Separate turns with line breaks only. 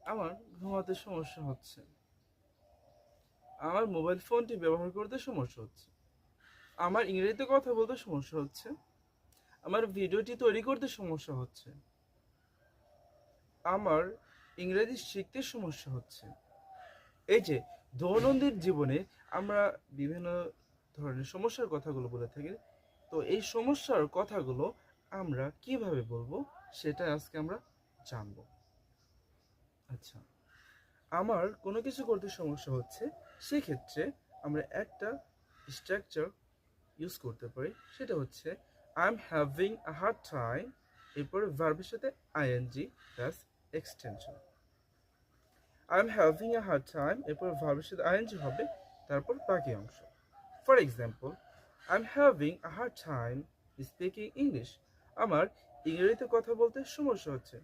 আমার ঘুমাতে সমস্যা হচ্ছে। আমার মোবাইল ফোনটি ব্যবহার করতে সমস্যা হচ্ছে। আমার ইংরেজিতে কথা বলতে সমস্যা হচ্ছে। আমার ভিডিওটি তৈরি করতে সমস্যা হচ্ছে। আমার ইংরেজি শিখতে সমস্যা হচ্ছে। এই যে দৈনন্দিন জীবনে আমরা বিভিন্ন ধরনের সমস্যার কথাগুলো বলে থাকি। তো এই সমস্যার কথাগুলো আমরা কিভাবে বলবো সেটা আজকে আমরা জানবো। আচ্ছা, আমার কোনো কিছু করতে সমস্যা হচ্ছে, সেক্ষেত্রে আমরা একটা স্ট্রাকচার ইউজ করতে পারি। সেটা হচ্ছে I am having a hard time, এরপরে ভার্বের সাথে ING plus extension. I am having a hard time, এরপর ভার্বের সাথে আইএনজি হবে, তারপর বাকি অংশ। For example, I am having a hard time speaking English. আমার ইংরেজিতে কথা বলতে সমস্যা হচ্ছে।